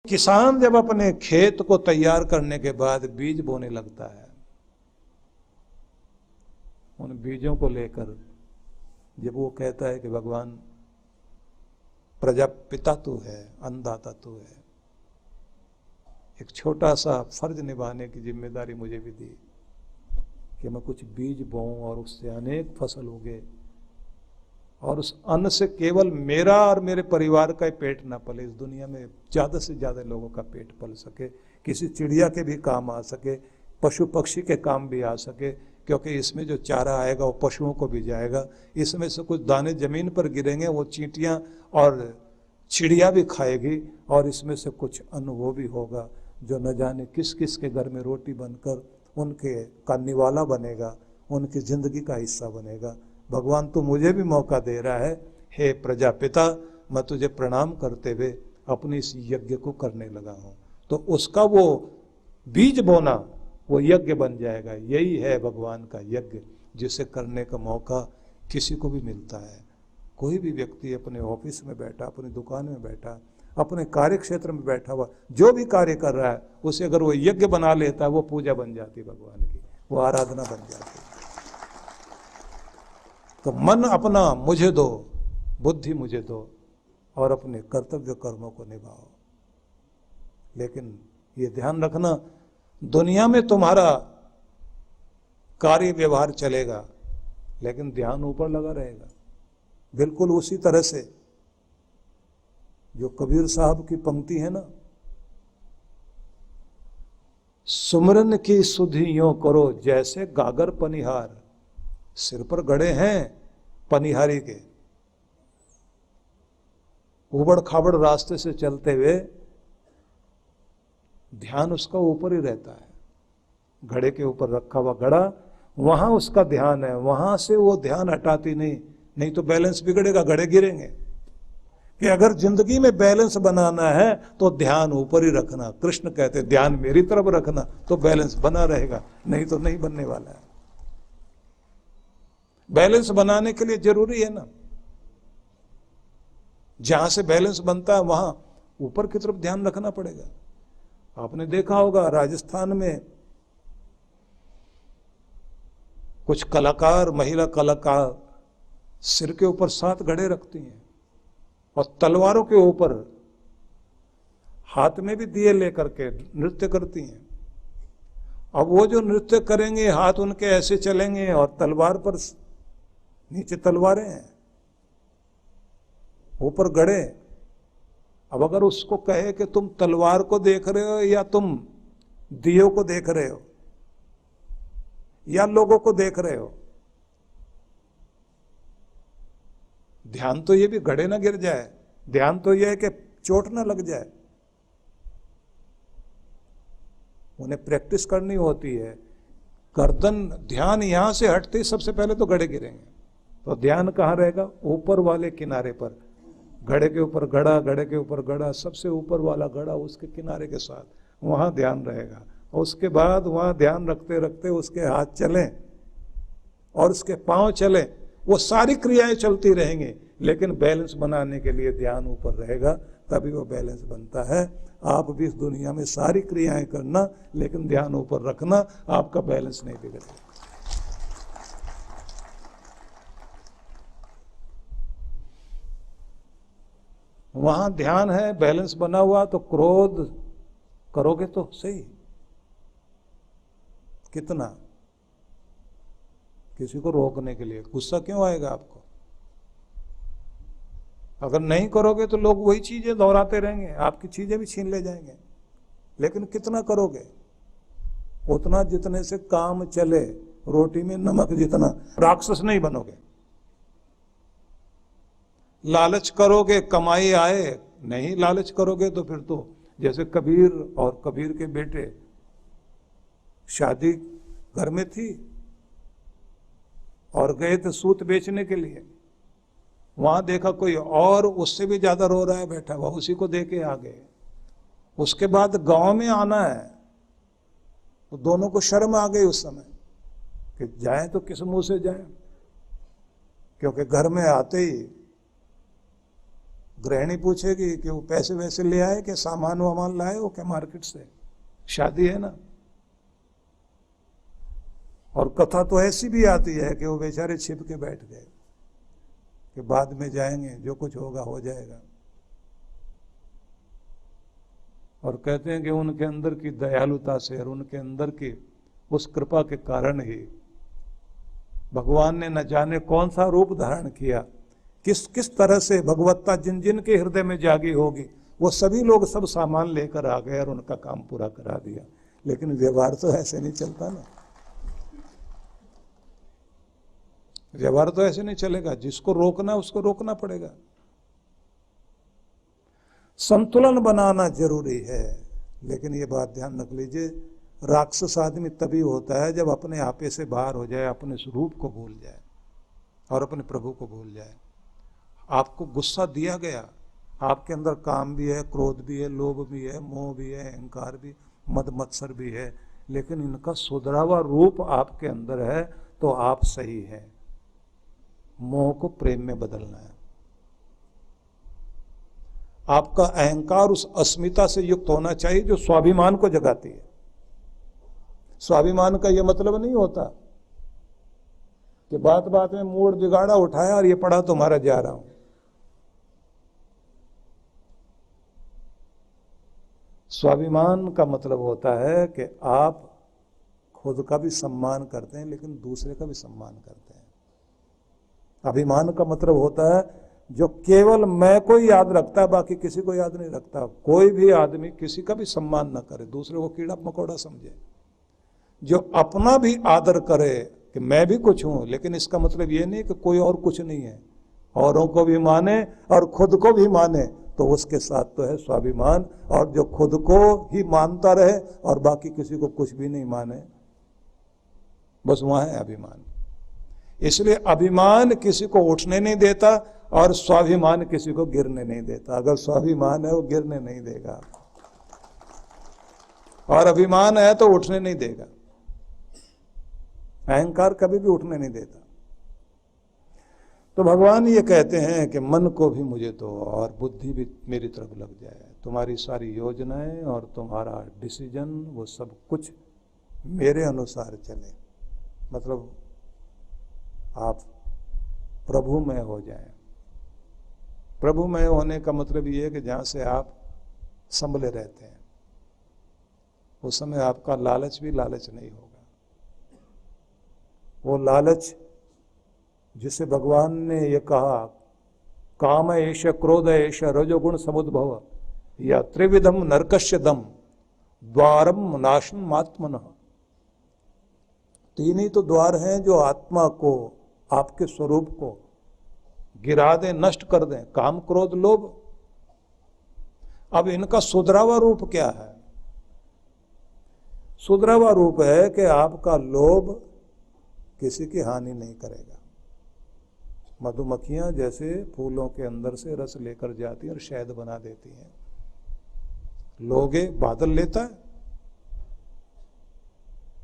किसान जब अपने खेत को तैयार करने के बाद बीज बोने लगता है, उन बीजों को लेकर जब वो कहता है कि भगवान प्रजापिता तू है, अन्नदाता तू है, एक छोटा सा फर्ज निभाने की जिम्मेदारी मुझे भी दी कि मैं कुछ बीज बोऊं और उससे अनेक फसल उगे और उस अन्न से केवल मेरा और मेरे परिवार का ही पेट ना पले, इस दुनिया में ज़्यादा से ज़्यादा लोगों का पेट पल सके, किसी चिड़िया के भी काम आ सके, पशु पक्षी के काम भी आ सके, क्योंकि इसमें जो चारा आएगा वो पशुओं को भी जाएगा, इसमें से कुछ दाने ज़मीन पर गिरेंगे वो चींटियाँ और चिड़िया भी खाएगी और इसमें से कुछ अन्न वो भी होगा जो न जाने किस किस के घर में रोटी बनकर उनके का निवाला बनेगा, उनकी ज़िंदगी का हिस्सा बनेगा। भगवान तो मुझे भी मौका दे रहा है, हे प्रजापिता, मैं तुझे प्रणाम करते हुए अपने इस यज्ञ को करने लगा हूँ। तो उसका वो बीज बोना वो यज्ञ बन जाएगा। यही है भगवान का यज्ञ, जिसे करने का मौका किसी को भी मिलता है। कोई भी व्यक्ति अपने ऑफिस में बैठा, अपनी दुकान में बैठा, अपने कार्य क्षेत्र में बैठा हुआ जो भी कार्य कर रहा है, उसे अगर वो यज्ञ बना लेता है, वो पूजा बन जाती है भगवान की, वो आराधना बन जाती है। तो मन अपना मुझे दो, बुद्धि मुझे दो और अपने कर्तव्य कर्मों को निभाओ। लेकिन ये ध्यान रखना, दुनिया में तुम्हारा कार्य व्यवहार चलेगा लेकिन ध्यान ऊपर लगा रहेगा। बिल्कुल उसी तरह से जो कबीर साहब की पंक्ति है ना, सुमरन की सुधि यों करो जैसे गागर पनिहार, सिर पर गड़े हैं पनिहारी के, उबड़ खाबड़ रास्ते से चलते हुए ध्यान उसका ऊपर ही रहता है, घड़े के ऊपर रखा हुआ घड़ा, वहां उसका ध्यान है, वहां से वो ध्यान हटाती नहीं तो बैलेंस बिगड़ेगा, घड़े गिरेंगे। कि अगर जिंदगी में बैलेंस बनाना है तो ध्यान ऊपर ही रखना। कृष्ण कहते ध्यान मेरी तरफ रखना तो बैलेंस बना रहेगा, नहीं तो नहीं बनने वाला है। बैलेंस बनाने के लिए जरूरी है ना, जहां से बैलेंस बनता है वहां ऊपर की तरफ ध्यान रखना पड़ेगा। आपने देखा होगा राजस्थान में कुछ कलाकार, महिला कलाकार सिर के ऊपर 7 घड़े रखती हैं और तलवारों के ऊपर हाथ में भी दिए लेकर के नृत्य करती हैं। अब वो जो नृत्य करेंगे, हाथ उनके ऐसे चलेंगे और तलवार पर नीचे तलवारें हैं, ऊपर घड़े। अब अगर उसको कहे कि तुम तलवार को देख रहे हो या तुम दियों को देख रहे हो या लोगों को देख रहे हो, ध्यान तो ये भी घड़े ना गिर जाए, ध्यान तो ये है कि चोट ना लग जाए। उन्हें प्रैक्टिस करनी होती है। गर्दन, ध्यान यहां से हटते सबसे पहले तो घड़े गिरेंगे, तो ध्यान कहाँ रहेगा? ऊपर वाले किनारे पर, घड़े के ऊपर घड़ा, घड़े के ऊपर घड़ा, सबसे ऊपर वाला घड़ा उसके किनारे के साथ, वहां ध्यान रहेगा। और उसके बाद वहां ध्यान रखते रखते उसके हाथ चलें और उसके पांव चलें, वो सारी क्रियाएं चलती रहेंगी, लेकिन बैलेंस बनाने के लिए ध्यान ऊपर रहेगा, तभी वो बैलेंस बनता है। आप भी इस दुनिया में सारी क्रियाएं करना, लेकिन ध्यान ऊपर रखना, आपका बैलेंस नहीं बिगड़ेगा। वहां ध्यान है, बैलेंस बना हुआ, तो क्रोध करोगे तो सही, कितना किसी को रोकने के लिए गुस्सा क्यों आएगा आपको? अगर नहीं करोगे तो लोग वही चीजें दोहराते रहेंगे, आपकी चीजें भी छीन ले जाएंगे। लेकिन कितना करोगे? उतना जितने से काम चले, रोटी में नमक जितना। राक्षस नहीं बनोगे। लालच करोगे कमाई आए, नहीं लालच करोगे तो फिर तो जैसे कबीर और कबीर के बेटे, शादी घर में थी और गए थे सूत बेचने के लिए, वहां देखा कोई और उससे भी ज्यादा रो रहा है बैठा हुआ, उसी को दे के आ गए। उसके बाद गांव में आना है तो दोनों को शर्म आ गई उस समय कि जाएं तो किस मुंह से जाएं, क्योंकि घर में आते ही गृहिणी पूछेगी कि वो पैसे वैसे ले आए कि सामान वामान लाए हो क्या मार्केट से, शादी है ना। और कथा तो ऐसी भी आती है कि वो बेचारे छिप के बैठ गए कि बाद में जाएंगे, जो कुछ होगा हो जाएगा। और कहते हैं कि उनके अंदर की दयालुता से और उनके अंदर की उस कृपा के कारण ही भगवान ने न जाने कौन सा रूप धारण किया, किस किस तरह से भगवत्ता जिन जिन के हृदय में जागी होगी वो सभी लोग सब सामान लेकर आ गए और उनका काम पूरा करा दिया। लेकिन व्यवहार तो ऐसे नहीं चलता ना, व्यवहार तो ऐसे नहीं चलेगा। जिसको रोकना उसको रोकना पड़ेगा। संतुलन बनाना जरूरी है। लेकिन ये बात ध्यान रख लीजिए, राक्षस आदमी तभी होता है जब अपने आपे से बाहर हो जाए, अपने स्वरूप को भूल जाए और अपने प्रभु को भूल जाए। आपको गुस्सा दिया गया, आपके अंदर काम भी है, क्रोध भी है, लोभ भी है, मोह भी है, अहंकार भी, मद मत्सर भी है, लेकिन इनका सुधरा हुआ रूप आपके अंदर है तो आप सही है। मोह को प्रेम में बदलना है। आपका अहंकार उस अस्मिता से युक्त होना चाहिए जो स्वाभिमान को जगाती है। स्वाभिमान का यह मतलब नहीं होता कि बात बात में मूड बिगाड़ा उठाया और ये पड़ा तुम्हारा जा रहा हूं। स्वाभिमान का मतलब होता है कि आप खुद का भी सम्मान करते हैं लेकिन दूसरे का भी सम्मान करते हैं। अभिमान का मतलब होता है जो केवल मैं को ही याद रखता है, बाकी किसी को याद नहीं रखता। कोई भी आदमी किसी का भी सम्मान न करे, दूसरे को कीड़ा मकोड़ा समझे। जो अपना भी आदर करे कि मैं भी कुछ हूं, लेकिन इसका मतलब ये नहीं कि कोई और कुछ नहीं है, औरों को भी माने और खुद को भी माने, तो उसके साथ तो है स्वाभिमान। और जो खुद को ही मानता रहे और बाकी किसी को कुछ भी नहीं माने, बस वहां है अभिमान। इसलिए अभिमान किसी को उठने नहीं देता और स्वाभिमान किसी को गिरने नहीं देता। अगर स्वाभिमान है वो गिरने नहीं देगा और अभिमान है तो उठने नहीं देगा। अहंकार कभी भी उठने नहीं देता। तो भगवान ये कहते हैं कि मन को भी मुझे दो और बुद्धि भी मेरी तरफ लग जाए। तुम्हारी सारी योजनाएं और तुम्हारा डिसीजन वो सब कुछ मेरे अनुसार चले। मतलब आप प्रभुमय हो जाएं। प्रभुमय होने का मतलब ये है कि जहां से आप संभले रहते हैं उस समय आपका लालच भी लालच नहीं होगा। वो लालच जिसे भगवान ने ये कहा, काम एष क्रोध एष रजोगुण समुद्भव या त्रिविधम नरकस्य दम द्वारम नाशम आत्मनः। तीन ही तो द्वार हैं जो आत्मा को, आपके स्वरूप को गिरा दें, नष्ट कर दें, काम क्रोध लोभ। अब इनका सुधरावा रूप क्या है? सुधरावा रूप है कि आपका लोभ किसी की हानि नहीं करेगा। मधुमक्खियां जैसे फूलों के अंदर से रस लेकर जाती हैं और शहद बना देती हैं। लोगे बादल लेता है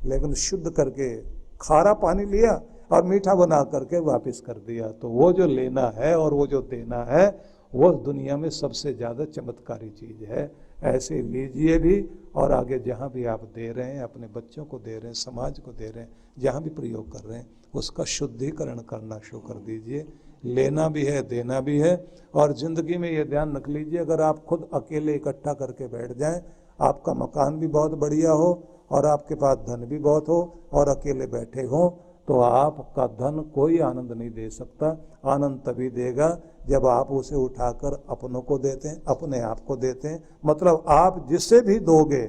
लेकिन शुद्ध करके खारा पानी लिया और मीठा बना करके वापस कर दिया। तो वो जो लेना है और वो जो देना है वो दुनिया में सबसे ज्यादा चमत्कारी चीज है। ऐसे लीजिए भी और आगे जहां भी आप दे रहे हैं, अपने बच्चों को दे रहे हैं, समाज को दे रहे हैं, जहां भी प्रयोग कर रहे हैं उसका शुद्धिकरण करना शुरू कर दीजिए। लेना भी है, देना भी है। और जिंदगी में ये ध्यान रख लीजिए, अगर आप खुद अकेले इकट्ठा करके बैठ जाएं, आपका मकान भी बहुत बढ़िया हो और आपके पास धन भी बहुत हो और अकेले बैठे हो, तो आपका धन कोई आनंद नहीं दे सकता। आनंद तभी देगा जब आप उसे उठाकर अपनों को देते हैं, अपने आप को देते हैं। मतलब आप जिसे भी दोगे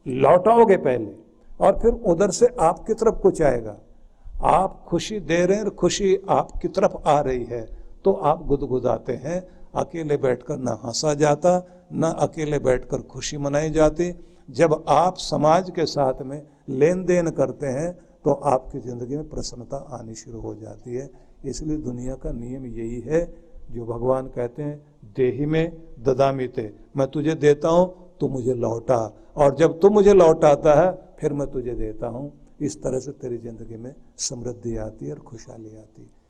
लौटाओगे पहले और फिर उधर से आपकी तरफ कुछ आएगा। आप खुशी दे रहे हैं और खुशी आपकी तरफ आ रही है तो आप गुदगुदाते हैं। अकेले बैठकर ना हंसा जाता, ना अकेले बैठकर खुशी मनाई जाती। जब आप समाज के साथ में लेन देन करते हैं तो आपकी जिंदगी में प्रसन्नता आनी शुरू हो जाती है। इसलिए दुनिया का नियम यही है जो भगवान कहते हैं, देहि में ददामि ते, मैं तुझे देता हूं तू मुझे लौटा, और जब तू मुझे लौटाता है फिर मैं तुझे देता हूं। इस तरह से तेरी जिंदगी में समृद्धि आती है और खुशहाली आती है।